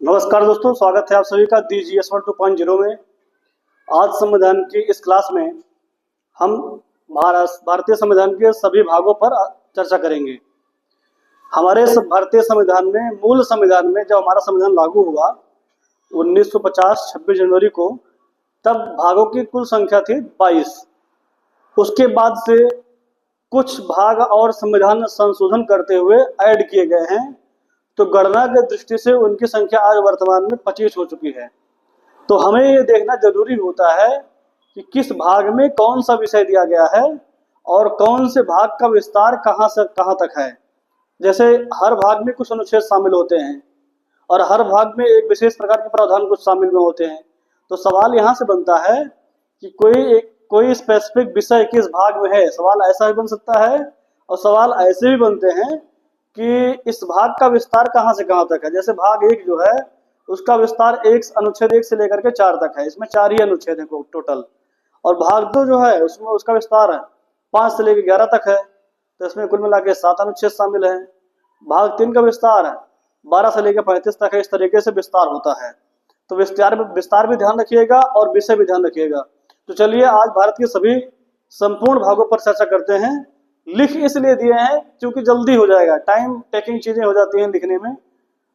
नमस्कार दोस्तों, स्वागत है आप सभी का DGS1 2.0 में। आज संविधान की इस क्लास में हम भारतीय संविधान के सभी भागों पर चर्चा करेंगे। हमारे भारतीय संविधान में, मूल संविधान में जब हमारा संविधान लागू हुआ 1950 26 जनवरी को, तब भागों की कुल संख्या थी 22। उसके बाद से कुछ भाग और संविधान संशोधन करते हुए ऐड किए गए हैं, तो गणना की दृष्टि से उनकी संख्या आज वर्तमान में 25 हो चुकी है। तो हमें ये देखना जरूरी होता है कि किस भाग में कौन सा विषय दिया गया है और कौन से भाग का विस्तार कहाँ से कहाँ तक है। जैसे हर भाग में कुछ अनुच्छेद शामिल होते हैं और हर भाग में एक विशेष प्रकार के प्रावधान कुछ शामिल में होते हैं। तो सवाल यहाँ से बनता है कि कोई स्पेसिफिक विषय किस भाग में है। सवाल ऐसा भी बन सकता है और सवाल ऐसे भी बनते हैं कि इस भाग का विस्तार कहाँ से कहाँ तक है। जैसे भाग 1 जो है उसका विस्तार अनुच्छेद 1 से लेकर के 4 तक है, इसमें 4 ही अनुच्छेद हैं टोटल। और भाग 2 जो है उसमें उसका विस्तार 5 से लेकर 11 तक है, तो इसमें कुल मिला के 7 अनुच्छेद शामिल हैं। भाग 3 का विस्तार 12 से लेकर 35 तक है। इस तरीके से विस्तार होता है। तो विस्तार भी ध्यान रखिएगा और विषय भी ध्यान रखिएगा। तो चलिए आज भारत के सभी संपूर्ण भागों पर चर्चा करते हैं। लिख इसलिए दिए हैं क्योंकि जल्दी हो जाएगा, टाइम टेकिंग चीजें हो जाती हैं लिखने में।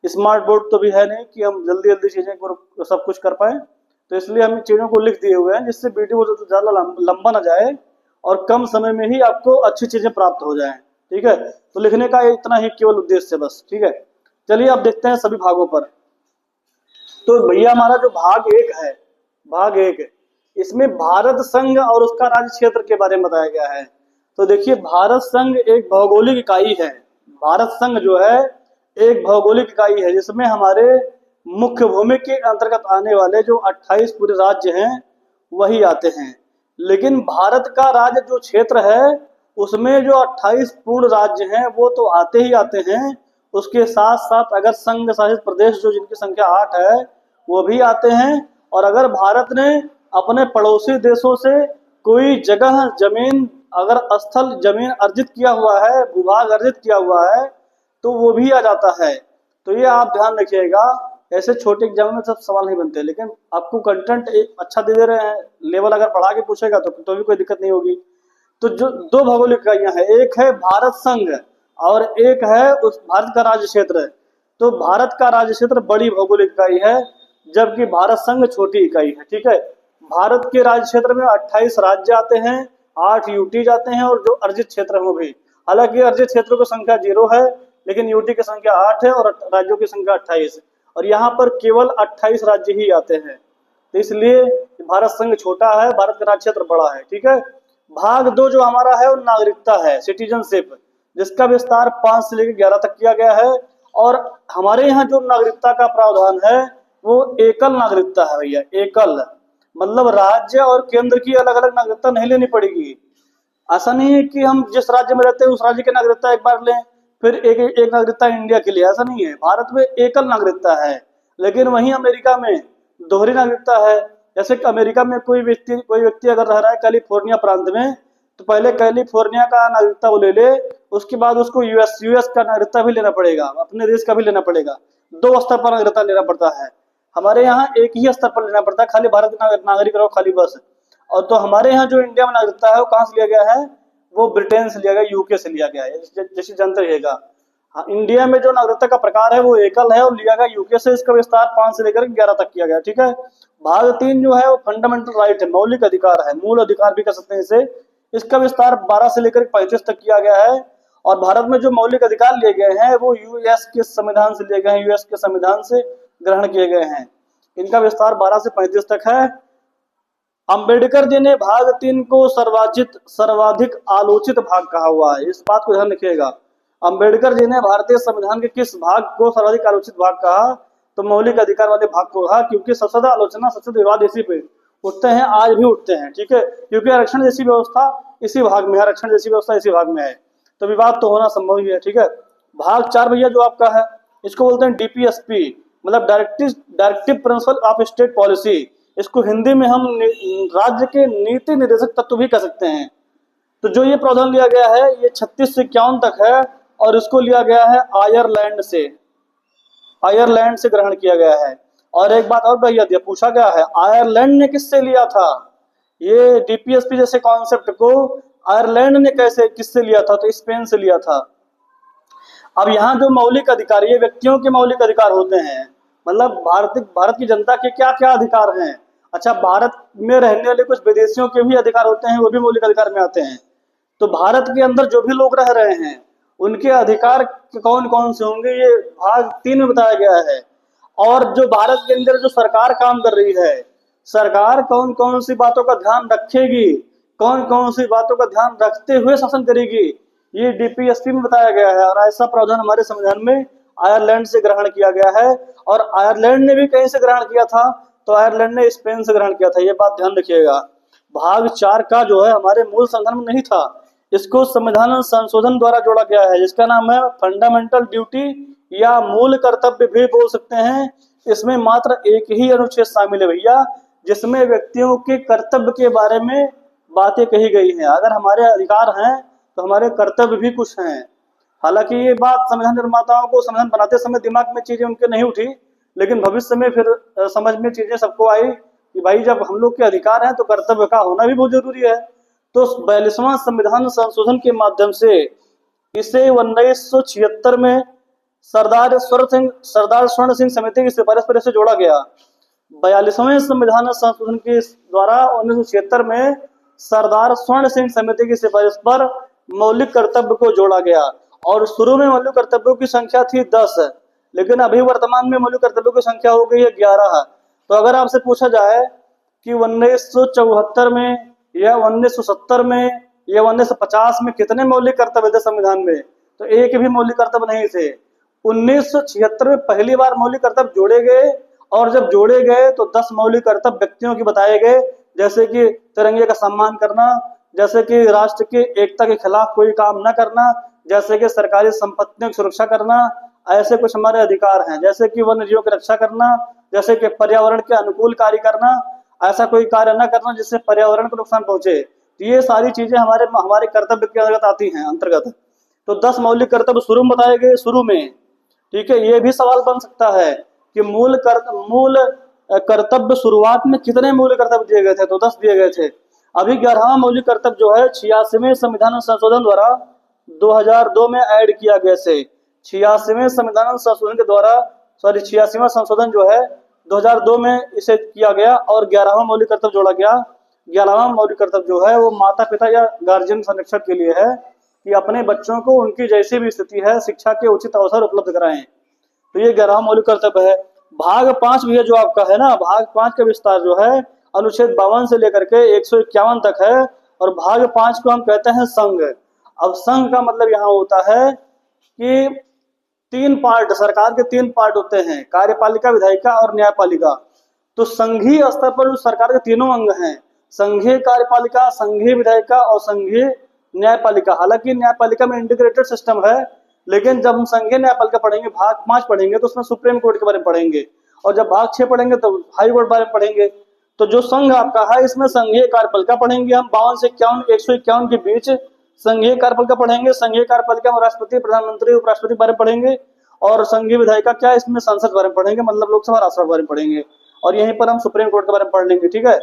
स्मार्ट बोर्ड तो भी है नहीं कि हम जल्दी जल्दी चीजें को सब कुछ कर पाए, तो इसलिए हम चीजों को लिख दिए हुए हैं जिससे वीडियो ज्यादा लंबा ना जाए और कम समय में ही आपको अच्छी चीजें प्राप्त हो जाएं। ठीक है, तो लिखने का इतना ही केवल उद्देश्य है बस। ठीक है, चलिए अब देखते हैं सभी भागों पर। तो भैया हमारा जो भाग 1 है, भाग 1 इसमें भारत संघ और उसका राज्य क्षेत्र के बारे में बताया गया है। तो देखिए, भारत संघ एक भौगोलिक इकाई है। भारत संघ जो है एक भौगोलिक इकाई है जिसमें हमारे मुख्य भूमि के अंतर्गत आने वाले जो 28 पूरे राज्य हैं वही आते हैं। लेकिन भारत का राज्य जो क्षेत्र है उसमें जो 28 पूर्ण राज्य हैं वो तो आते ही आते हैं, उसके साथ साथ अगर संघ शासित प्रदेश जो जिनकी संख्या 8 है वो भी आते हैं। और अगर भारत ने अपने पड़ोसी देशों से कोई जगह जमीन, अगर स्थल जमीन अर्जित किया हुआ है, भूभाग अर्जित किया हुआ है, तो वो भी आ जाता है। तो ये आप ध्यान रखिएगा। ऐसे छोटे एग्जाम में सब सवाल नहीं बनते, लेकिन आपको कंटेंट अच्छा दे रहे हैं, लेवल अगर बढ़ा के पूछेगा तो भी कोई दिक्कत नहीं होगी। तो जो 2 भौगोलिक इकाइयां हैं, एक है भारत संघ और एक है उस भारत का राज्य क्षेत्र। तो भारत का राज्य क्षेत्र बड़ी भौगोलिक इकाई है जबकि भारत संघ छोटी इकाई है। ठीक है, भारत के राज्य क्षेत्र में 28 राज्य आते हैं, 8 यूटी जाते हैं और जो अर्जित क्षेत्र है वो भी। हालांकि अर्जित क्षेत्रों की संख्या 0 है लेकिन यूटी की संख्या 8 है और राज्यों की संख्या 28 है। और यहाँ पर केवल 28 राज्य ही आते हैं, तो इसलिए भारत संघ छोटा है, भारत का राज्य क्षेत्र बड़ा है। ठीक है, भाग 2 जो हमारा है वो नागरिकता है, सिटीजनशिप, जिसका विस्तार 5 से लेकर 11 तक किया गया है। और हमारे यहाँ जो नागरिकता का प्रावधान है वो एकल नागरिकता है भैया। एकल मतलब राज्य और केंद्र की अलग अलग नागरिकता नहीं लेनी पड़ेगी। ऐसा नहीं है कि हम जिस राज्य में रहते हैं उस राज्य की नागरिकता एक बार लें फिर एक नागरिकता इंडिया के लिए, ऐसा नहीं है। भारत में एकल नागरिकता है, लेकिन वहीं अमेरिका में दोहरी नागरिकता है। जैसे कि अमेरिका में कोई व्यक्ति अगर रह रहा है कैलिफोर्निया प्रांत में, तो पहले कैलिफोर्निया का नागरिकता वो ले ले, उसके बाद उसको यूएस का नागरिकता भी लेना पड़ेगा, अपने देश का भी लेना पड़ेगा। 2 स्तर पर नागरिकता लेना पड़ता है। हमारे यहाँ एक ही स्तर पर लेना पड़ता है, खाली भारत का नागरिक रहो खाली बस। और तो हमारे यहाँ जो इंडिया में नागरिकता है वो कहाँ से लिया गया है, वो ब्रिटेन से लिया गया, यूके से लिया गया है, जैसे जानते रहिएगा। हाँ, इंडिया में जो नागरिकता का प्रकार है वो एकल है और लिया गया यूके से। इसका विस्तार 5 से लेकर 11 तक किया गया। ठीक है, भाग 3 जो है वो फंडामेंटल राइट है, मौलिक अधिकार है, मूल अधिकार भी कह सकते हैं इसे। इसका विस्तार 12 से लेकर 35 तक किया गया है। और भारत में जो मौलिक अधिकार लिए गए हैं वो यूएस के संविधान से लिए गए हैं, यूएस के संविधान से ग्रहण किए गए हैं। इनका विस्तार 12 से 35 तक है। अंबेडकर जी ने भाग 3 को सर्वाधिक आलोचित भाग कहा हुआ है, इस बात को ध्यान रखिएगा। अंबेडकर जी ने भारतीय संविधान के किस भाग को सर्वाधिक आलोचित भाग कहा, तो मौलिक अधिकार वाले भाग को कहा, क्योंकि सबसे ज्यादा आलोचना, सबसे विवाद इसी पे उठते हैं, आज भी उठते हैं। ठीक है, क्योंकि आरक्षण जैसी व्यवस्था इसी भाग में है, आरक्षण जैसी व्यवस्था इसी भाग में है, तो विवाद तो होना संभव ही है। ठीक है, भाग 4 भैया जो आपका है इसको बोलते हैं डीपीएसपी, मतलब directive principle of state policy. इसको हिंदी में हम राज्य के नीति निर्देशक तत्व भी कह सकते हैं। तो जो ये प्रावधान लिया गया है ये 36 से 51 तक है और इसको लिया गया है आयरलैंड से। आयरलैंड से ग्रहण किया गया है। और एक बात और भैया दिया पूछा गया है, आयरलैंड ने किससे लिया था? ये डीपीएसपी जैसे कॉन्सेप्ट को आयरलैंड ने कैसे किससे लिया था? तो स्पेन से लिया था। अब यहाँ जो मौलिक अधिकार, ये व्यक्तियों के मौलिक अधिकार होते हैं, मतलब भारत की जनता के क्या क्या अधिकार हैं। अच्छा, भारत में रहने वाले कुछ विदेशियों के भी अधिकार होते हैं, वो भी मौलिक अधिकार में आते हैं। तो भारत के अंदर जो भी लोग रह रहे हैं उनके अधिकार कौन कौन से होंगे, ये भाग 3 में बताया गया है। और जो भारत के अंदर जो सरकार काम कर रही है, सरकार कौन कौन सी बातों का ध्यान रखेगी, कौन कौन सी बातों का ध्यान रखते हुए शासन करेगी, ये डीपीएसपी में बताया गया है। और ऐसा प्रावधान हमारे संविधान में आयरलैंड से ग्रहण किया गया है। और आयरलैंड ने भी कहीं से ग्रहण किया था? तो आयरलैंड ने स्पेन से ग्रहण किया था, ये बात ध्यान रखिएगा। भाग 4 का जो है हमारे मूल संविधान में नहीं था, इसको संविधान संशोधन द्वारा जोड़ा गया है, जिसका नाम है फंडामेंटल ड्यूटी या मूल कर्तव्य भी बोल सकते हैं। इसमें मात्र एक ही अनुच्छेद शामिल है भैया, जिसमें व्यक्तियों के कर्तव्य के बारे में बातें कही गई हैं। अगर हमारे अधिकार हैं तो हमारे कर्तव्य भी कुछ हैं। हालांकि ये बात संविधान निर्माताओं को संविधान बनाते समय दिमाग में चीजें उनके नहीं उठी, लेकिन भविष्य में फिर समझ में चीजें सबको आई कि भाई जब हम लोग के अधिकार हैं तो कर्तव्य का होना भी बहुत जरूरी है। तो 42वां संविधान संशोधन के माध्यम से इसे 1976 में सरदार स्वर्ण सिंह समिति की सिफारिश पर इसे जोड़ा गया। 42वें संविधान संशोधन के द्वारा 1976 में सरदार स्वर्ण सिंह समिति की सिफारिश पर मौलिक कर्तव्य को जोड़ा गया। और शुरू में मौलिक कर्तव्यों की संख्या थी 10, लेकिन अभी वर्तमान में मौलिक कर्तव्यों की संख्या हो गई है 11। तो अगर आपसे पूछा जाए कि 1974 में या 1970 में या 1950 में कितने मौलिक कर्तव्य थे संविधान में, तो एक भी मौलिक कर्तव्य नहीं थे। 1976 में पहली बार मौलिक कर्तव्य जोड़े गए, और जब जोड़े गए तो 10 मौलिक कर्तव्य व्यक्तियों के बताए गए, जैसे कि तिरंगे का सम्मान करना, जैसे कि राष्ट्र की एकता के खिलाफ कोई काम न करना, जैसे कि सरकारी संपत्तियों की सुरक्षा करना। ऐसे कुछ हमारे अधिकार हैं, जैसे कि वन्य जीवों की रक्षा करना, जैसे कि पर्यावरण के अनुकूल कार्य करना, ऐसा कोई कार्य न करना जिससे पर्यावरण को नुकसान पहुंचे। तो ये सारी चीजें हमारे कर्तव्य के अंतर्गत आती हैं अंतर्गत। तो 10 मौलिक कर्तव्य शुरू में बताए गए शुरू में, ठीक है। ये भी सवाल बन सकता है कि मूल कर्तव्य शुरुआत में कितने मौलिक कर्तव्य दिए गए थे? तो 10 दिए गए थे। अभी 11वां मौलिक कर्तव्य जो है 86वें संविधान संशोधन द्वारा 2002 में ऐड किया गया से 86वें संविधान संशोधन के द्वारा 86वां संशोधन जो है 2002 में इसे किया गया और 11वां मौलिक कर्तव्य जोड़ा गया। 11वां मौलिक कर्तव्य जो है वो माता पिता या गार्जियन संरक्षण के लिए है कि अपने बच्चों को उनकी जैसी भी स्थिति है शिक्षा के उचित अवसर उपलब्ध कराएं। तो ये 11वां मौलिक कर्तव्य है। भाग 5 भी जो आपका है ना, भाग 5 का विस्तार जो है अनुच्छेद 52 से लेकर के 151 तक है। और भाग 5 को हम कहते हैं संघ। अब संघ का मतलब यहाँ होता है कि 3 पार्ट, सरकार के 3 पार्ट होते हैं, कार्यपालिका, विधायिका और न्यायपालिका। तो संघीय स्तर पर जो सरकार के तीनों अंग हैं, संघीय कार्यपालिका, संघीय विधायिका और संघीय न्यायपालिका। हालांकि न्यायपालिका में इंटीग्रेटेड सिस्टम है, लेकिन जब हम संघीय न्यायपालिका पढ़ेंगे, भाग 5 पढ़ेंगे, तो उसमें सुप्रीम कोर्ट के बारे में पढ़ेंगे, और जब भाग 6 पढ़ेंगे तो हाई कोर्ट बारे में पढ़ेंगे। तो जो संघ आपका है इसमें संघीय कार्यपालिका पढ़ेंगे हम 52 से 151 के बीच संघीय कार्यपालिका पढ़ेंगे। संघीय कार्यपालिका में राष्ट्रपति, प्रधानमंत्री, उपराष्ट्रपति बारे में पढ़ेंगे। और संघीय विधायिका क्या है, इसमें संसद बारे में पढ़ेंगे, मतलब लोकसभा राज्यसभा बारे में पढ़ेंगे। और यहीं पर हम सुप्रीम कोर्ट के बारे में पढ़ लेंगे, ठीक है।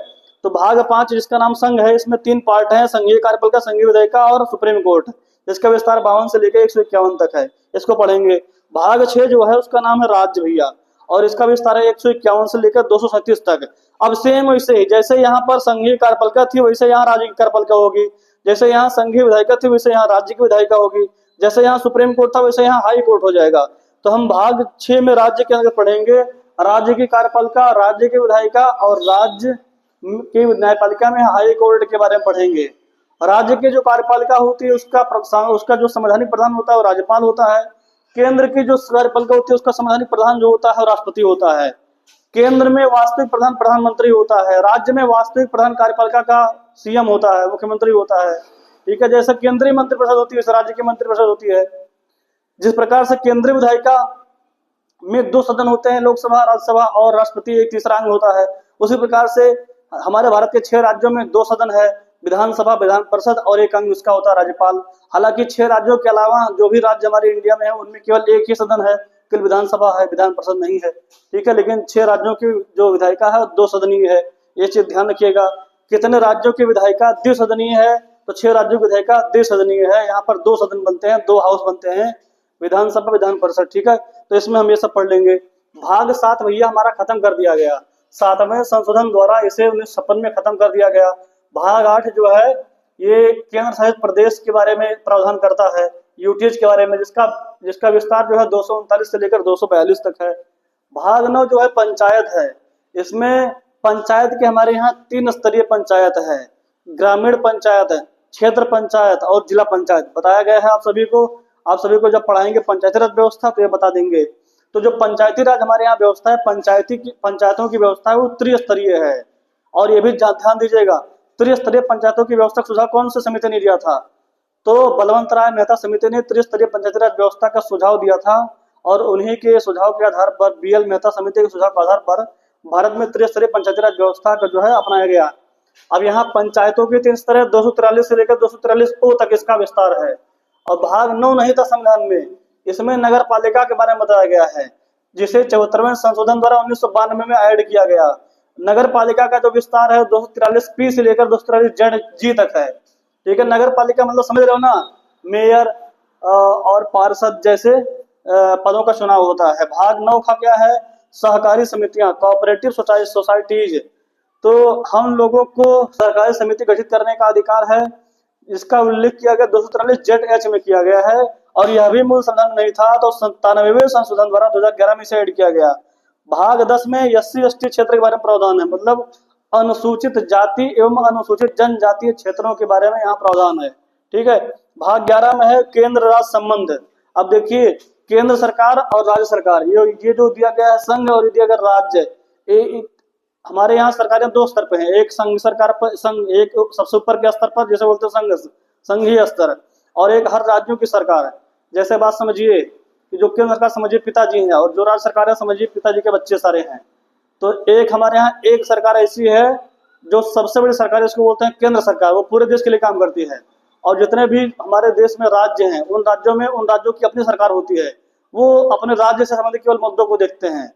तो भाग 5 जिसका नाम संघ है, इसमें 3 पार्ट हैं, संघीय कार्यपालिका, संघीय विधायिका और सुप्रीम कोर्ट, जिसका विस्तार 52 से लेकर 151 तक है, इसको पढ़ेंगे। भाग 6 जो है उसका नाम है राज्य भैया, और इसका विस्तार है 151 से लेकर 237 तक। अब सेम वैसे ही जैसे यहाँ पर संघीय कार्यपालिका थी वैसे यहाँ राज्य की कार्यपालिका होगी, जैसे यहाँ संघीय विधायिका थी वैसे यहाँ राज्य की विधायिका होगी, जैसे यहाँ सुप्रीम कोर्ट था वैसे यहाँ हाई कोर्ट हो जाएगा। तो हम भाग 6 में राज्य के अंदर पढ़ेंगे राज्य की कार्यपालिका, राज्य की विधायिका और राज्य की न्यायपालिका में हाई कोर्ट के बारे में पढ़ेंगे। राज्य की जो कार्यपालिका होती है उसका जो संवैधानिक प्रधान होता है वो राज्यपाल होता है। केंद्र की जो कार्यपालिका होती है उसका संवैधानिक प्रधान जो होता है राष्ट्रपति होता है। केंद्र में वास्तविक प्रधान प्रधानमंत्री होता है, राज्य में वास्तविक प्रधान कार्यपालिका का सीएम होता है, मुख्यमंत्री होता है, ठीक है। जैसे केंद्रीय मंत्रिपरिषद होती है वैसे राज्य की मंत्रिपरिषद होती है। जिस प्रकार से केंद्रीय विधायिका में 2 सदन होते हैं, लोकसभा, राज्यसभा और राष्ट्रपति एक तीसरा अंग होता है, उसी प्रकार से हमारे भारत के 6 राज्यों में 2 सदन है, विधानसभा, विधान परिषद और एक अंग उसका होता है राज्यपाल। हालांकि 6 राज्यों के अलावा जो भी राज्य हमारे इंडिया में है उनमें केवल एक ही सदन है, केवल विधानसभा है, विधान परिषद नहीं है, ठीक है। लेकिन 6 राज्यों की जो विधायिका है 2 सदनीय है, ये चीज ध्यान रखिएगा। कितने राज्यों की विधायिका द्विसदनीय है, तो 6 राज्यों की विधायिका द्विसदनीय है। यहाँ पर 2 सदन बनते हैं, 2 हाउस बनते हैं, विधानसभा विधान परिषद, ठीक है। तो इसमें हम ये सब पढ़ लेंगे। भाग 7 भैया हमारा खत्म कर दिया गया, 7वें संशोधन द्वारा इसे 1956 में खत्म कर दिया गया। भाग 8 जो है ये केंद्र शासित प्रदेश के बारे में प्रावधान करता है, यूटीएच के बारे में, जिसका विस्तार जो है 239 से लेकर 242 तक है। भाग 9 जो है पंचायत है, इसमें पंचायत के हमारे यहाँ 3 स्तरीय पंचायत है, ग्रामीण पंचायत है, क्षेत्र पंचायत और जिला पंचायत बताया गया है। आप सभी को जब पढ़ाएंगे पंचायती राज व्यवस्था तो ये बता देंगे। तो जो पंचायती राज हमारे यहाँ व्यवस्था है, पंचायतों की व्यवस्था है, वो त्रिस्तरीय है। और ये भी ध्यान दीजिएगा, त्रिस्तरीय पंचायतों की व्यवस्था का सुझाव कौन सी समिति ने दिया था? तो बलवंत राय मेहता समिति ने त्रिस्तरीय पंचायती राज व्यवस्था का सुझाव दिया था, और उन्हीं के सुझाव के आधार पर, बीएल मेहता समिति के सुझाव के आधार पर भारत में त्रिस्तरीय पंचायती राज व्यवस्था का जो है अपनाया गया। अब यहाँ पंचायतों के 3 स्तर है, 243 से लेकर 243 ओ तक इसका विस्तार है। और भाग 9 नहीं था संविधान में, इसमें नगर पालिका के बारे में बताया गया है, जिसे 74वें संशोधन द्वारा 1992 में ऐड किया गया। नगर पालिका का जो विस्तार है 243 पी से लेकर 243 जेड जी तक है, ठीक है। नगर पालिका मतलब समझ रहे हो ना, मेयर और पार्षद जैसे पदों का चुनाव होता है। भाग 9 का क्या है? सहकारी समितियां, कोऑपरेटिव सोसाइटीज। तो हम लोगों को सहकारी समिति गठित करने का अधिकार है, इसका उल्लेख किया गया 243 जेड एच में किया गया है। और यह भी मूल संशोधन नहीं था, तो 97वें संशोधन द्वारा 2011 में इसे ऐड किया गया। भाग 10 में एससी एसटी क्षेत्र के बारे में प्रावधान है, मतलब अनुसूचित जाति एवं अनुसूचित जनजातीय क्षेत्रों के बारे में यहाँ प्रावधान है, ठीक है। भाग 11 में है केंद्र राज्य संबंध। अब देखिए, केंद्र सरकार और राज्य सरकार, ये जो दिया गया है संघ और ये दिया गया राज्य। हमारे यहाँ सरकारें 2 स्तर पे हैं, एक संघ सरकार पर, एक सबसे ऊपर के स्तर पर जैसे बोलते हैं संघीय स्तर, और एक हर राज्यों की सरकार है। जैसे बात समझिए कि जो केंद्र सरकार समझिए पिताजी हैं, और जो राज्य सरकार है समझिए पिताजी के बच्चे सारे हैं। तो एक हमारे यहाँ एक सरकार ऐसी है जो सबसे बड़ी सरकार है, इसको बोलते हैं केंद्र सरकार, वो पूरे देश के लिए काम करती है। और जितने भी हमारे देश में राज्य हैं, उन राज्यों की अपनी सरकार होती है, वो अपने राज्य से संबंधित केवल मुद्दों को देखते हैं।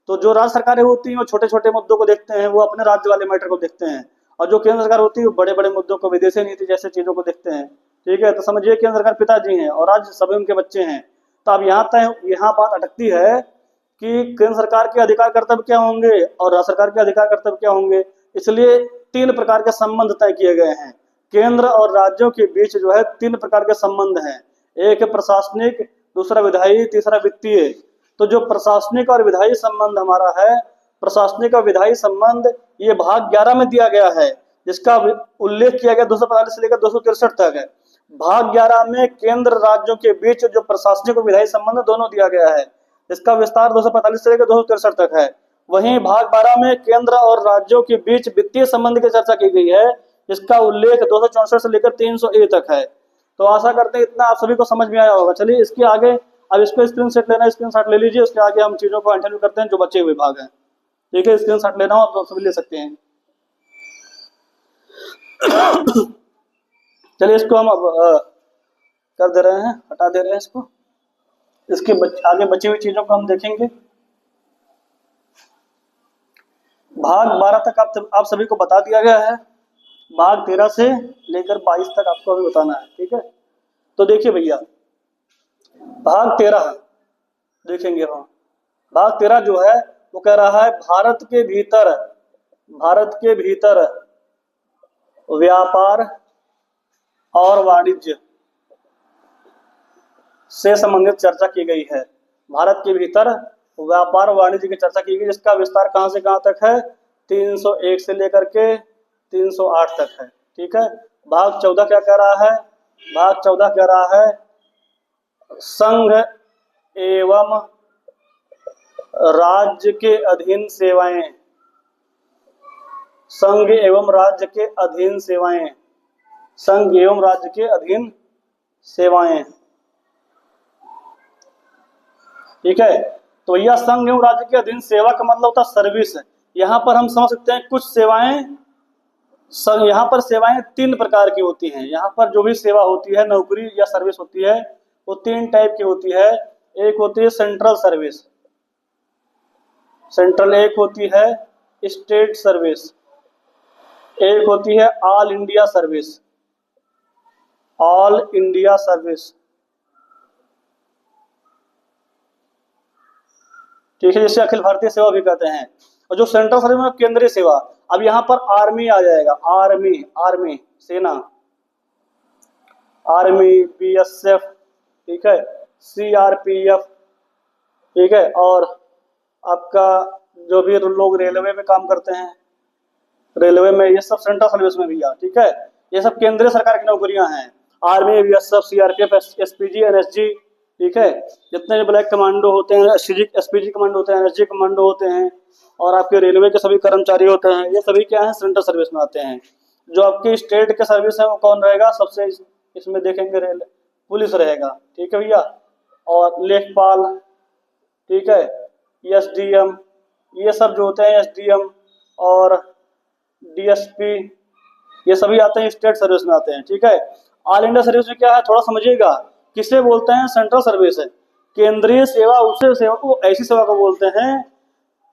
तो जो राज्य सरकारें होती हैं वो छोटे छोटे मुद्दों को देखते हैं, वो अपने राज्य वाले मैटर को देखते हैं। और जो केंद्र सरकार होती है वो बड़े बड़े मुद्दों को, विदेशी नीति जैसे चीजों को देखते हैं, ठीक है। तो समझिए केंद्र सरकार पिताजी हैं और राज्य सभी उनके बच्चे हैं। तो अब यहाँ बात अटकती है कि केंद्र सरकार के अधिकार कर्तव्य क्या होंगे और राज्य सरकार के अधिकार कर्तव्य क्या होंगे। इसलिए 3 प्रकार के संबंध तय किए गए हैं। केंद्र और राज्यों के बीच जो है 3 प्रकार के संबंध हैं, एक है प्रशासनिक, दूसरा विधायी, तीसरा वित्तीय। तो जो प्रशासनिक और विधायी संबंध हमारा है, प्रशासनिक और विधायी संबंध, ये भाग 11 में दिया गया है, जिसका उल्लेख किया गया 245 से लेकर 263 तक है। भाग 11 में केंद्र राज्यों के बीच जो प्रशासनिक और विधायी संबंध दोनों दिया गया है, इसका विस्तार 245 से लेकर 263 तक है। वहीं भाग 12 में केंद्र और राज्यों के बीच वित्तीय संबंध की चर्चा की गई है, जिसका उल्लेख 264 से लेकर 300 तक है। तो आशा करते हैं इतना आप सभी को समझ में आया होगा। चलिए इसके आगे, अब इसको स्क्रीनशॉट लेना है, स्क्रीनशॉट ले लीजिए, उसके आगे हम चीजों को कंटिन्यू करते हैं जो बचे हुए भाग हैं, ठीक है। स्क्रीनशॉट लेना हो आप तो सभी ले सकते हैं। चलिए इसको हम अब कर दे रहे हैं, हटा दे रहे हैं इसको। इसके आगे बची हुई चीजों को हम देखेंगे। भाग 12 तक आप सभी को बता दिया गया है, भाग 13 से लेकर 22 तक आपको अभी बताना है, ठीक है। तो देखिए भैया, भाग 13 देखेंगे हम। भाग 13 जो है वो कह रहा है भारत के भीतर व्यापार और वाणिज्य से संबंधित चर्चा की गई है। भारत के भीतर व्यापार वाणिज्य की चर्चा की गई, जिसका विस्तार कहां से कहां तक है? 301 से लेकर के 308 तक है, ठीक है। भाग 14 क्या कह रहा है? भाग 14 कह रहा है संघ एवं राज्य के अधीन सेवाएं, संघ एवं राज्य के अधीन सेवाएं, संघ एवं राज्य के अधीन सेवाएं, ठीक है। तो यह संघ एवं राज्य के अधीन सेवा का मतलब होता है सर्विस। यहाँ पर हम समझ सकते हैं कुछ सेवाएं, यहाँ पर सेवाएं 3 प्रकार की होती हैं। यहाँ पर जो भी सेवा होती है, नौकरी या सर्विस होती है, वो 3 टाइप की होती है। एक होती है सेंट्रल सर्विस, सेंट्रल, एक होती है स्टेट सर्विस, एक होती है all India service, all India service. ठीक है, जिसे अखिल भारतीय सेवा भी कहते हैं। और जो सेंट्रल सर्विस में केंद्रीय सेवा, अब यहाँ पर आर्मी आ जाएगा, आर्मी, आर्मी सेना, आर्मी, बीएसएफ, ठीक है, सीआरपीएफ, ठीक है, और आपका जो भी लोग रेलवे में काम करते हैं, रेलवे में, ये सब सेंट्रल सर्विस में भी आ, ठीक है, ये सब केंद्रीय सरकार की नौकरियां हैं। Army, BSF, CRPF, SPG, NSG, ठीक है, जितने भी ब्लैक कमांडो होते हैं, एसपीजी कमांडो होते हैं, एनएसजी कमांडो होते हैं, और आपके रेलवे के सभी कर्मचारी होते हैं, ये सभी क्या है, सेंट्रल सर्विस में आते हैं। जो आपकी स्टेट के सर्विस है वो कौन रहेगा, सबसे इसमें देखेंगे रेल पुलिस रहेगा, ठीक है भैया, और लेखपाल, ठीक है, एसडीएम, ये सब जो होते हैं, एसडीएम और डीएसपी, ये सभी आते हैं स्टेट सर्विस में आते हैं, ठीक है। ऑल इंडिया सर्विस में क्या है, थोड़ा समझिएगा, किसे बोलते हैं, सेंट्रल सर्विस है। केंद्रीय सेवा, उसे सेवा को, ऐसी सेवा को बोलते हैं,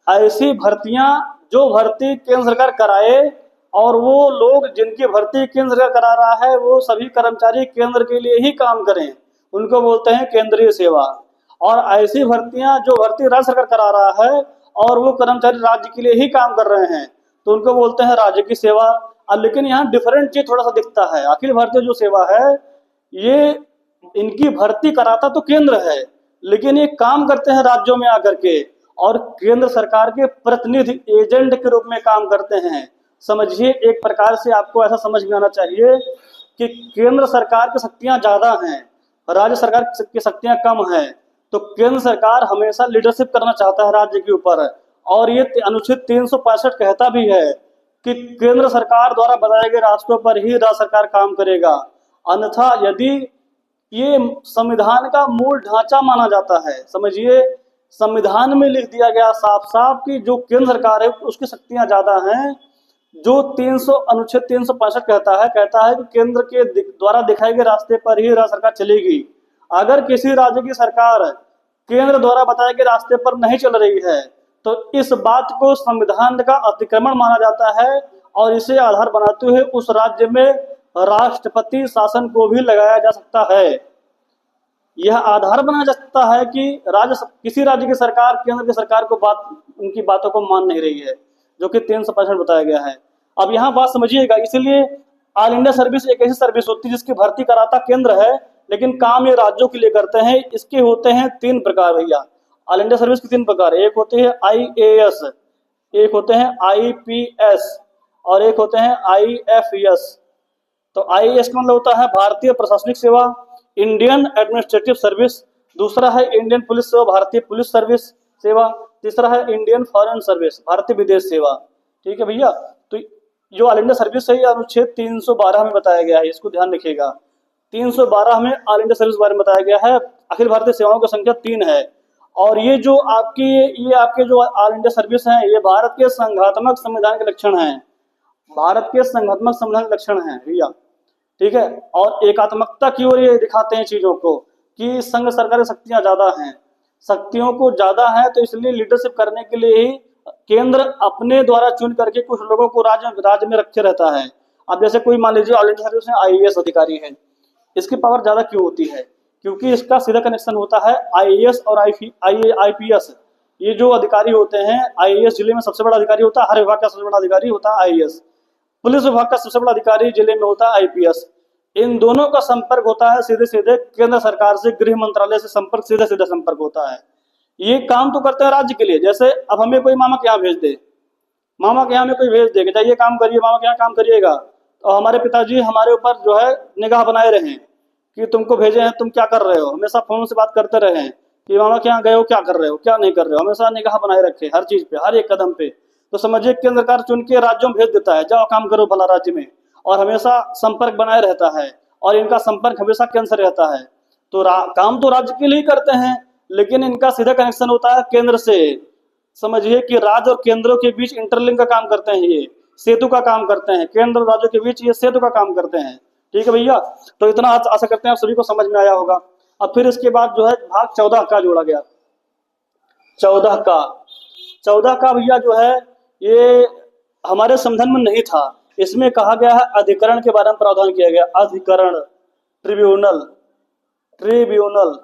ऐसी भर्तियां जो भर्ती केंद्र सरकार कराए, और वो लोग जिनकी भर्ती केंद्र सरकार करा रहा है वो सभी कर्मचारी केंद्र के लिए ही काम करें, उनको बोलते हैं केंद्रीय सेवा। और ऐसी भर्तियां जो भर्ती राज्य सरकार करा रहा है और वो कर्मचारी राज्य के लिए ही काम कर रहे हैं, तो उनको बोलते हैं राज्य की सेवा। लेकिन यहाँ डिफरेंट चीज थोड़ा सा दिखता है, अखिल भारतीय जो सेवा है, ये इनकी भर्ती कराता तो केंद्र है, लेकिन ये काम करते हैं राज्यों में आकर के, और केंद्र सरकार के प्रतिनिधि, एजेंट के रूप में काम करते हैं। समझिए, एक प्रकार से आपको ऐसा समझ में आना चाहिए कि केंद्र सरकार की शक्तियां ज्यादा हैं, राज्य सरकार की शक्तियां कम हैं, तो केंद्र सरकार हमेशा लीडरशिप करना चाहता है राज्य के ऊपर, और ये अनुच्छेद 365 कहता भी है कि केंद्र सरकार द्वारा बताए गए रास्तों पर ही राज्य सरकार काम करेगा। अन्यथा यदि ये संविधान का मूल ढांचा माना जाता है, समझिए, संविधान में लिख दिया गया साफ साफ कि जो केंद्र सरकार है उसकी शक्तियां ज्यादा हैं। जो अनुच्छेद 365 कहता है कि केंद्र के द्वारा दिखाए गए रास्ते पर ही राज्य सरकार चलेगी। अगर किसी राज्य की सरकार केंद्र द्वारा बताए गए रास्ते पर नहीं चल रही है तो इस बात को संविधान का अतिक्रमण माना जाता है, और इसे आधार बनाते हुए उस राज्य में राष्ट्रपति शासन को भी लगाया जा सकता है। यह आधार बनाया जा सकता है कि किसी राज्य की सरकार केंद्र की सरकार को उनकी बातों को मान नहीं रही है, जो कि 365 बताया गया है। अब यहाँ बात समझिएगा, इसलिए ऑल इंडिया सर्विस एक ऐसी सर्विस होती है जिसकी भर्ती कराता केंद्र है, लेकिन काम ये राज्यों के लिए करते हैं। इसके होते हैं 3 प्रकार भैया, ऑल इंडिया सर्विस के 3 प्रकार, एक होते हैं आईएएस, एक होते हैं आईपीएस, और एक होते हैं आईएफएस। तो आईएएस का मतलब होता है भारतीय प्रशासनिक सेवा, इंडियन एडमिनिस्ट्रेटिव सर्विस, दूसरा है इंडियन पुलिस सेवा, भारतीय पुलिस सर्विस सेवा, तीसरा है इंडियन फॉरेन सर्विस, भारतीय विदेश सेवा। ठीक है भैया, तो जो ऑल इंडिया सर्विस है ये अनुच्छेद 312 में बताया गया है, इसको ध्यान रखिएगा। 312 में ऑल इंडिया सर्विस बारे में बताया गया है। अखिल भारतीय सेवाओं की संख्या 3 है, और ये जो आपके जो ऑल इंडिया सर्विस हैं, ये भारत के संघात्मक संविधान के लक्षण हैं, भारत के संघात्मक संविधान के लक्षण हैं भैया, ठीक है। और एकात्मकता की ओर ये दिखाते हैं चीजों को कि संघ सरकार की शक्तियां ज्यादा हैं, शक्तियों को ज्यादा है, तो इसलिए लीडरशिप करने के लिए ही केंद्र अपने द्वारा चुन करके कुछ लोगों को राज्य में रखे रहता है। अब जैसे कोई मान लीजिए ऑल इंडिया सर्विस में आईएएस अधिकारी है, इसकी पावर ज्यादा क्यों होती है? क्योंकि इसका सीधा कनेक्शन होता है आईएएस और आईपीएस। ये जो अधिकारी होते हैं, आईएएस जिले में सबसे बड़ा अधिकारी होता है, हर विभाग का सबसे बड़ा अधिकारी होता है आईएएस, पुलिस विभाग का सबसे बड़ा अधिकारी जिले में होता है आईपीएस। इन दोनों का संपर्क होता है सीधे सीधे केंद्र सरकार से, गृह मंत्रालय से संपर्क, सीधे सीधे संपर्क होता है। ये काम तो करते हैं राज्य के लिए। जैसे अब हमें कोई मामा के यहाँ भेज दे, मामा के यहाँ में कोई भेज दे कि जाइए काम करिए, मामा के यहाँ काम करिएगा, तो हमारे पिताजी हमारे ऊपर जो है निगाह बनाए रहे कि तुमको भेजे हैं, तुम क्या कर रहे हो, हमेशा फोन से बात करते रहे कि मामा के यहाँ गए हो, क्या कर रहे हो, क्या नहीं कर रहे हो, हमेशा निगाह बनाए रखे हर चीज पे, हर एक कदम पे। तो समझिए केंद्र सरकार चुन के राज्यों में भेज देता है, जाओ काम करो भला राज्य में, और हमेशा संपर्क बनाए रहता है, और इनका संपर्क हमेशा केंद्र से रहता है। तो काम तो राज्य के लिए ही करते हैं, लेकिन इनका सीधा कनेक्शन होता है केंद्र से। समझिए कि राज्य और केंद्रों के बीच इंटरलिंक का काम करते हैं, ये सेतु का काम करते हैं, केंद्र राज्यों के बीच ये सेतु का काम करते हैं। ठीक है भैया, तो इतना आशा करते हैं आप सभी को समझ में आया होगा। अब फिर इसके बाद जो है भाग 14 का जोड़ा गया। 14 का भैया जो है ये हमारे संविधान में नहीं था। इसमें कहा गया है अधिकरण के बारे में प्रावधान किया गया। अधिकरण, ट्रिब्यूनल, ट्रिब्यूनल।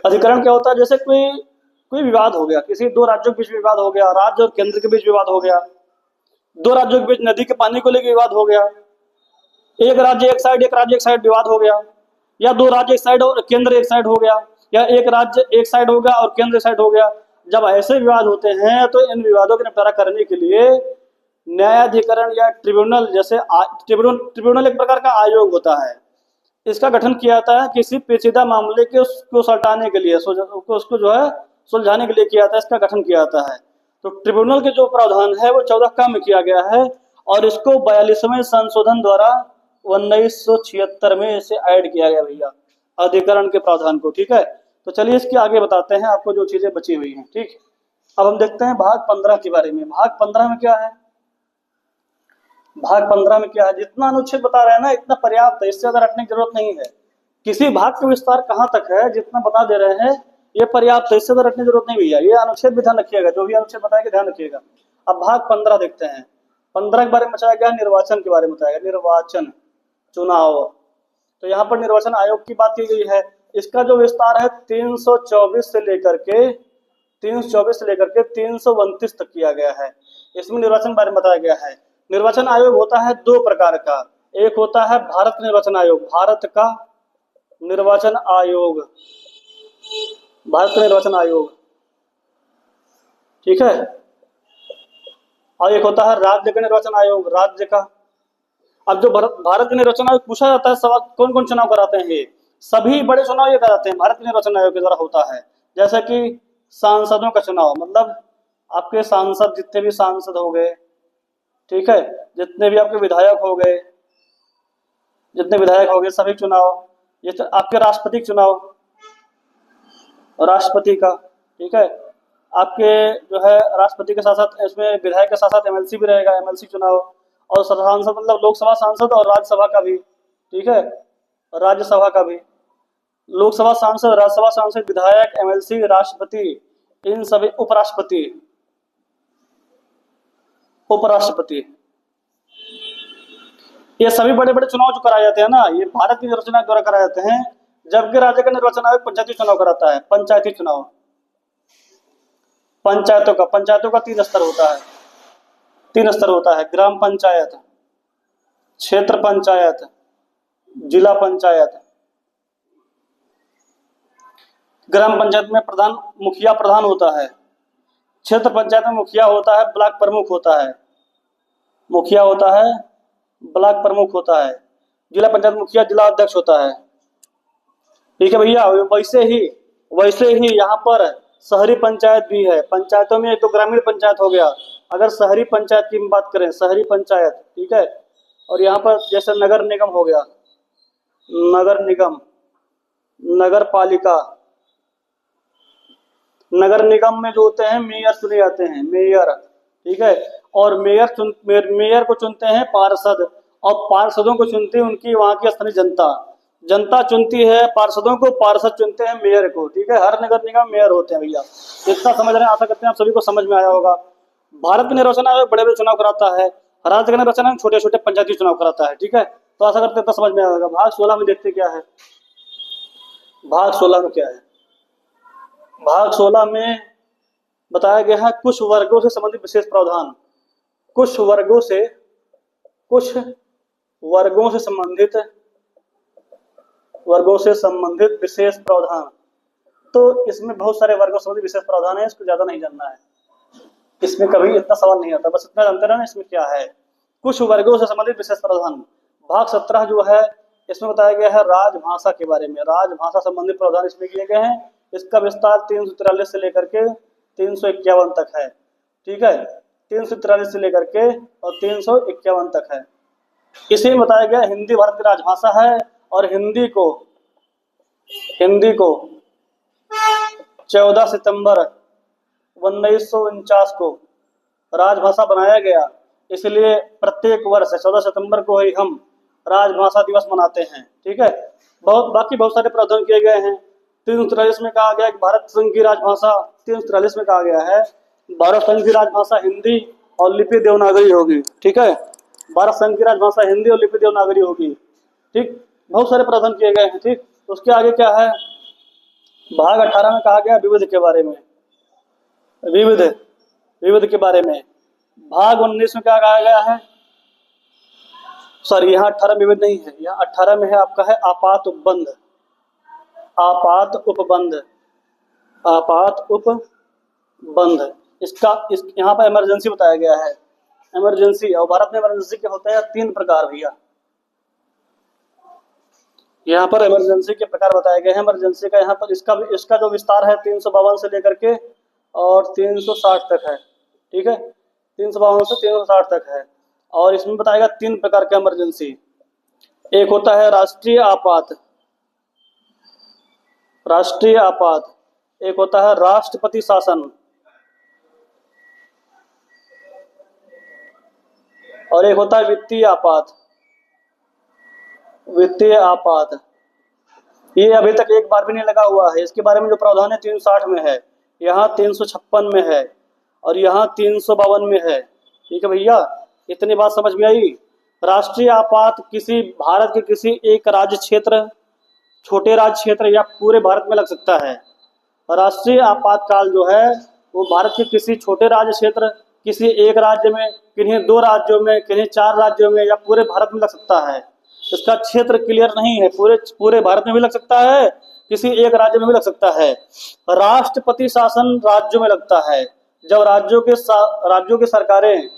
अधिकरण क्या होता है? जैसे कोई विवाद हो गया, किसी दो राज्यों के बीच विवाद हो गया, राज्य और केंद्र के बीच विवाद हो गया, दो राज्यों के बीच नदी के पानी को लेकर विवाद हो गया, एक राज्य एक साइड, एक राज्य एक साइड विवाद हो गया, या दो राज्य एक साइड और केंद्र एक साइड हो गया, या एक राज्य एक साइड हो गया और केंद्र एक साइड हो गया। जब ऐसे विवाद होते हैं तो इन विवादों का निपटारा करने के लिए न्यायाधिकरण या ट्रिब्यूनल जैसे ट्रिब्यूनल एक प्रकार का आयोग होता है। इसका गठन किया जाता है किसी पेचीदा मामले के उसको सल्टाने के लिए, उसको जो है सुलझाने के लिए किया जाता है। इसका गठन किया जाता है। तो ट्रिब्यूनल के जो प्रावधान है वो 14 का में किया गया है और इसको 42वें संशोधन द्वारा 1976 में इसे ऐड किया गया भैया, अधिकरण के प्रावधान को। ठीक है, तो चलिए इसके आगे बताते हैं आपको जो चीजें बची हुई हैं। ठीक, अब हम देखते हैं भाग 15 के बारे में। भाग 15 में क्या है? भाग 15 में क्या है? जितना अनुच्छेद बता रहे हैं ना इतना पर्याप्त है, इससे ज्यादा रटने की जरूरत नहीं है। किसी भाग का विस्तार कहाँ तक है, जितना बता दे रहे हैं ये पर्याप्त है, इससे ज्यादा रटने की जरूरत नहीं भैया। ये अनुच्छेद भी ध्यान रखिएगा, जो भी अनुच्छेद बताएगा ध्यान रखिएगा। अब भाग 15 देखते हैं। 15 के बारे में बताया गया, निर्वाचन के बारे में बताया गया। निर्वाचन, चुनाव। तो यहाँ पर निर्वाचन आयोग की बात की गई है। इसका जो विस्तार है 324 से लेकर के 329 तक किया गया है। इसमें निर्वाचन के बारे में बताया गया है। निर्वाचन आयोग होता है दो प्रकार का। एक होता है भारत निर्वाचन आयोग, भारत का निर्वाचन आयोग, भारत का निर्वाचन आयोग। ठीक है, और एक होता है राज्य का निर्वाचन आयोग, राज्य का। अब जो भारत का निर्वाचन आयोग पूछा जाता है सवाल, कौन कौन चुनाव कराते हैं? ये सभी बड़े चुनाव ये कराते हैं, भारत के निर्वाचन आयोग के द्वारा होता है। जैसे कि सांसदों का चुनाव, मतलब आपके सांसद जितने भी सांसद हो गए, ठीक है, जितने भी आपके विधायक हो गए, सभी चुनाव। जैसे आपके राष्ट्रपति चुनाव, राष्ट्रपति का, ठीक है, आपके जो है राष्ट्रपति के साथ साथ इसमें विधायक के साथ साथ एमएलसी भी रहेगा, एमएलसी चुनाव। और सांसद मतलब लोकसभा सांसद और राज्यसभा का भी, ठीक है, राज्यसभा का भी। लोकसभा सांसद, राज्यसभा सांसद, विधायक, एमएलसी, राष्ट्रपति, इन सभी उपराष्ट्रपति, ये सभी बड़े बड़े चुनाव जो कराए जाते हैं ना, ये भारत के निर्वाचन आयोग द्वारा कराए जाते हैं। जबकि राज्य का निर्वाचन आयोग पंचायती चुनाव कराता है, पंचायती चुनाव। पंचायतों का 3 स्तर होता है, 3 स्तर होता है। ग्राम पंचायत, क्षेत्र पंचायत, जिला पंचायत। ग्राम पंचायत में मुखिया प्रधान होता है। क्षेत्र पंचायत में मुखिया होता है, ब्लॉक प्रमुख होता है, मुखिया होता है, ब्लॉक प्रमुख होता है। जिला पंचायत मुखिया जिला अध्यक्ष होता है। ठीक है भैया, वैसे ही यहाँ पर शहरी पंचायत भी है। पंचायतों में एक तो ग्रामीण पंचायत हो गया, अगर शहरी पंचायत की बात करें, शहरी पंचायत, ठीक है। और यहाँ पर जैसे नगर निगम हो गया, नगर निगम, नगर पालिका। नगर निगम में जो होते हैं मेयर चुने जाते हैं, मेयर, ठीक है। और मेयर को चुनते हैं पार्षद, और पार्षदों को चुनती है उनकी वहां की स्थानीय जनता। जनता चुनती है पार्षदों को, पार्षद चुनते हैं मेयर को, ठीक है। हर नगर निगम मेयर होते हैं भैया। इतना समझ रहे हैं, आशा करते हैं आप सभी को समझ में आया होगा। भारत का निर्वाचन आयोग बड़े बड़े चुनाव कराता है, राज्य का निर्वाचन आयोग छोटे छोटे पंचायती चुनाव कराता है, ठीक है। तो आशा करते हैं इतना समझ में आया होगा। भाग 16 में देखते क्या है। भाग 16 में क्या है? भाग 16 में बताया गया है कुछ वर्गों से संबंधित विशेष प्रावधान। कुछ वर्गों से संबंधित विशेष प्रावधान। तो इसमें बहुत सारे वर्गों से संबंधित विशेष प्रावधान है, इसको ज्यादा नहीं जानना है। इसमें कभी इतना सवाल नहीं आता, बस इतना जानते रहना इसमें क्या है। कुछ वर्गों से संबंधित विशेष प्रावधान। भाग 17 जो है इसमें बताया गया है राजभाषा के बारे में। राजभाषा संबंधित प्रावधान इसमें किए गए हैं। इसका विस्तार 343 से लेकर के 351 तक है, ठीक है। 343 से लेकर के और 351 तक है। इसी में बताया गया हिंदी भारत की राजभाषा है, और हिंदी को 14 सितंबर 1949 को राजभाषा बनाया गया। इसलिए प्रत्येक वर्ष 14 सितंबर को ही हम राजभाषा दिवस मनाते हैं, ठीक है। बाकी बहुत सारे प्रावधान किए गए हैं। 343 में कहा गया है कि भारत संघ की राजभाषा, 343 में कहा गया है भारत संघ की राजभाषा हिंदी और लिपि देवनागरी होगी। ठीक है, भारत संघ की राजभाषा हिंदी और लिपि देवनागरी होगी। ठीक, बहुत सारे प्रावधान किए गए हैं। ठीक, उसके आगे क्या है, भाग 18 में कहा गया विविध के बारे में, विविध विविध के बारे में। भाग 19 में क्या कहा गया है, सॉरी यहाँ 18 विविध नहीं है, यहाँ 18 में है आपका है आपात उपबंध, आपात उपबंध, आपात उपबंध। इसका यहाँ पर इमरजेंसी बताया गया है, इमरजेंसी। और भारत में इमरजेंसी के होते हैं 3 प्रकार भैया, यहाँ पर इमरजेंसी के प्रकार बताए गए हैं। इमरजेंसी का यहाँ पर इसका जो विस्तार है 352 से लेकर के और 360 तक है। ठीक है, 352 से 360 तक है। और इसमें बताएगा 3 प्रकार का इमरजेंसी। एक होता है राष्ट्रीय आपात, राष्ट्रीय आपात। एक होता है राष्ट्रपति शासन, और एक होता है वित्तीय आपात, वित्तीय आपात। ये अभी तक एक बार भी नहीं लगा हुआ है। इसके बारे में जो प्रावधान है 360 में है, यहाँ 356 में है और यहाँ 352 में है। ठीक है भैया, इतनी बात समझ में आई। राष्ट्रीय आपात किसी भारत के किसी एक राज्य क्षेत्र, छोटे राज्य क्षेत्र या पूरे भारत में लग सकता है। राष्ट्रीय आपातकाल जो है वो भारत के किसी छोटे राज्य क्षेत्र, किसी एक राज्य में, किन्हीं 2 राज्यों में, किन्हीं 4 राज्यों में या पूरे भारत में लग सकता है। इसका क्षेत्र क्लियर नहीं है, पूरे भारत में भी लग सकता है, किसी एक राज्य में भी लग सकता है। राष्ट्रपति शासन राज्यों में लगता है। जब राज्यों की सरकारें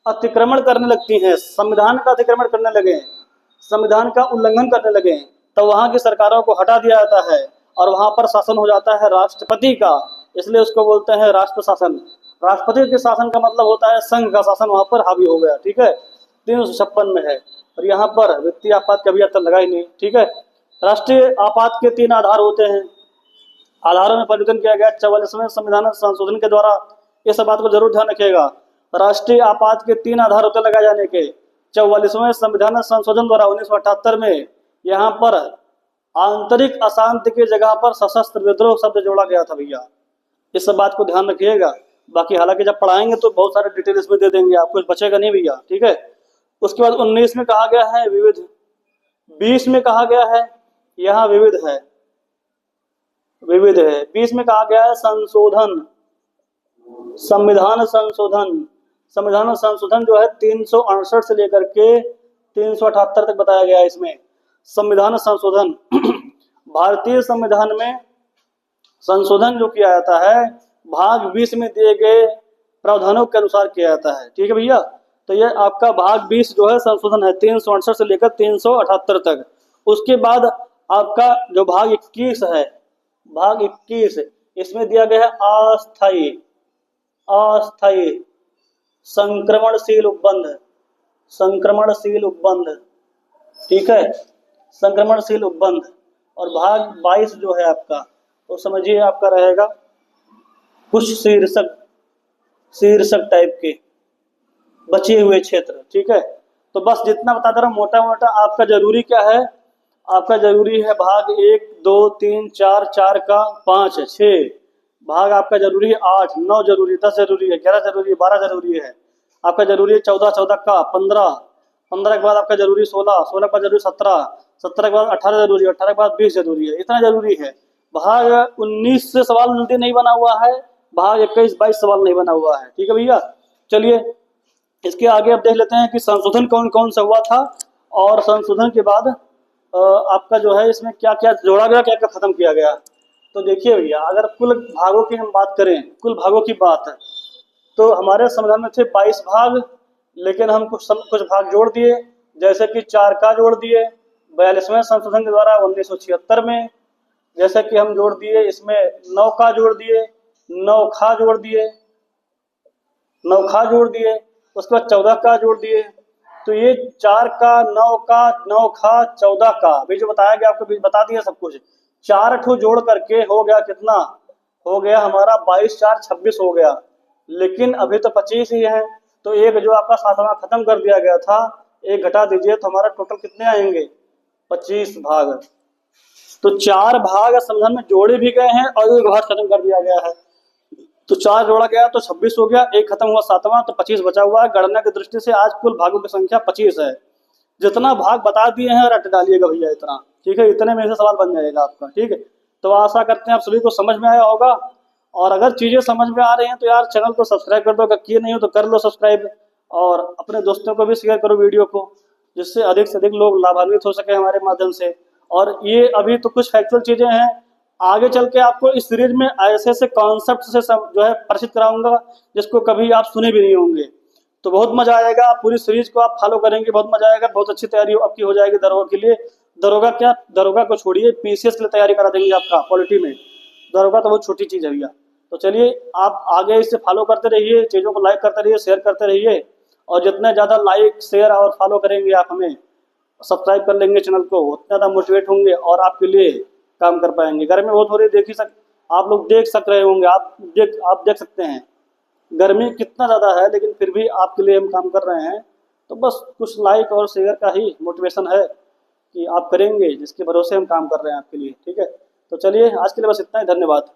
अतिक्रमण करने लगती हैं, संविधान का अतिक्रमण करने लगे, संविधान का उल्लंघन करने लगे, तो वहां की सरकारों को हटा दिया जाता है और वहां पर शासन हो जाता है राष्ट्रपति का। इसलिए उसको बोलते हैं राष्ट्र शासन। राष्ट्रपति के शासन का मतलब होता है संघ का शासन वहां पर हावी हो गया। ठीक है, 356 में है। और यहाँ पर वित्तीय आपात कभी तक लगा ही नहीं। ठीक है, राष्ट्रीय आपात के 3 आधार होते हैं। आधारों में परिवर्तन किया गया 44वें संविधान संशोधन के द्वारा। इस बात को जरूर ध्यान रखिएगा। राष्ट्रीय आपात के 3 आधार होते लगाए जाने के। 44वें संविधान संशोधन द्वारा 1978 में यहाँ पर आंतरिक अशांति की जगह पर सशस्त्र विद्रोह शब्द जोड़ा गया था भैया, इस बात को ध्यान रखिएगा। बाकी हालांकि जब पढ़ाएंगे तो बहुत सारे डिटेल इसमें दे देंगे, आपको कुछ बचेगा नहीं भैया। ठीक है, उसके बाद 19 में कहा गया है विविध, 20 में कहा गया है यहाँ विविध है, विविध है। 20 में कहा गया है संशोधन, संविधान संशोधन। संविधान संशोधन जो है 368 से लेकर के 378 तक बताया गया है इसमें संविधान संशोधन। भारतीय संविधान में संशोधन जो किया जाता है भाग 20 में दिए गए प्रावधानों के अनुसार किया जाता है। ठीक है भैया, तो ये आपका भाग 20 जो है संशोधन है 368 से लेकर 378 तक। उसके बाद आपका जो भाग 21 है, भाग 21, इसमें दिया गया है अस्थायी, अस्थायी संक्रमणशील उपबंध, संक्रमणशील उपबंध। ठीक है, संक्रमणशील उपबंध। और भाग 22 जो है आपका, तो समझिए आपका रहेगा कुछ शीर्षक, शीर्षक टाइप के बचे हुए क्षेत्र। ठीक है, तो बस जितना बता दे रहा हूँ मोटा मोटा। आपका जरूरी क्या है, आपका जरूरी है भाग 1, 2, 3, 4, 4 का 5, 6 भाग आपका जरूरी है, 8, 9 जरूरी, 10 जरूरी है, 11 जरूरी है, 12 जरूरी है। आपका जरूरी है 14, 14 का 15, 15 के बाद आपका जरूरी 16, 16 के बाद जरूरी 17, 17 के बाद 18 जरूरी है, 18 के बाद 20 जरूरी है। इतना जरूरी है। भाग 19 से सवाल जल्दी नहीं बना हुआ है, भाग 21, 22 सवाल नहीं बना हुआ है। ठीक है भैया, चलिए इसके आगे अब देख लेते हैं कि संशोधन कौन कौन सा हुआ था और संशोधन के बाद आपका जो है इसमें क्या क्या जोड़ा गया, क्या क्या खत्म किया गया। तो देखिए भैया, अगर कुल भागों की हम बात करें, कुल भागों की बात है तो हमारे संविधान में थे 22 भाग, लेकिन हम कुछ भाग जोड़ दिए, जैसे कि 4 का जोड़ दिए 42वें संशोधन के द्वारा 1976 में। जैसे कि हम जोड़ दिए इसमें 9 का जोड़ दिए, 9 खा जोड़ दिए, 9 खा जोड़ दिए, उसके बाद 14 का जोड़ दिए। तो ये 4 का, 9 का, 9 खा, 14 का भी जो बताया गया आपको बता दिया सब कुछ। 4 ठो जोड़ करके हो गया कितना, हो गया हमारा 22, 4, 26 हो गया। लेकिन अभी तो 25 ही है, तो एक जो आपका 7वां खत्म कर दिया गया था, एक घटा दीजिए तो हमारा टोटल कितने आएंगे, 25 भाग। तो 4 भाग संविधान में जोड़े भी गए हैं और 1 भाग खत्म कर दिया गया है। तो 4 जोड़ा गया तो 26 हो गया, 1 खत्म हुआ 7वां, तो 25 बचा हुआ है। गणना की दृष्टि से आज कुल भागों की संख्या 25 है। जितना भाग बता दिए हैं रट डालिएगा भैया इतना, ठीक है। इतने में से सवाल बन जाएगा आपका, ठीक है। तो आशा करते हैं आप सभी को समझ में आया होगा। और अगर चीज़ें समझ में आ रही हैं तो यार चैनल को सब्सक्राइब कर दो, अगर किए नहीं हो तो कर लो सब्सक्राइब। और अपने दोस्तों को भी शेयर करो वीडियो को, जिससे अधिक से अधिक लोग लाभान्वित हो सके हमारे माध्यम से। और ये अभी तो कुछ फैक्चुअल चीज़ें हैं, आगे चल के आपको इस सीरीज में ऐसे ऐसे कॉन्सेप्ट से सब जो है परिचित कराऊंगा जिसको कभी आप सुने भी नहीं होंगे। तो बहुत मजा आएगा, पूरी सीरीज को आप फॉलो करेंगे, बहुत मजा आएगा। बहुत अच्छी तैयारी आपकी हो जाएगी दरोगा के लिए। दरोगा क्या, दरोगा को छोड़िए, पीसीएस के लिए तैयारी करा देंगे आपका पॉलिटी में। दरोगा तो बहुत छोटी चीज़ है भैया। तो चलिए आप आगे इसे फॉलो करते रहिए, चीज़ों को लाइक करते रहिए, शेयर करते रहिए। और जितने ज़्यादा लाइक शेयर और फॉलो करेंगे आप, हमें सब्सक्राइब कर लेंगे चैनल को, उतना ज़्यादा मोटिवेट होंगे और आपके लिए काम कर पाएंगे। गर्मी बहुत हो रही है, आप लोग देख सक रहे होंगे, आप देख सकते हैं गर्मी कितना ज़्यादा है, लेकिन फिर भी आपके लिए हम काम कर रहे हैं। तो बस कुछ लाइक और शेयर का ही मोटिवेशन है कि आप करेंगे, जिसके भरोसे हम काम कर रहे हैं आपके लिए, ठीक है। तो चलिए आज के लिए बस इतना ही, धन्यवाद।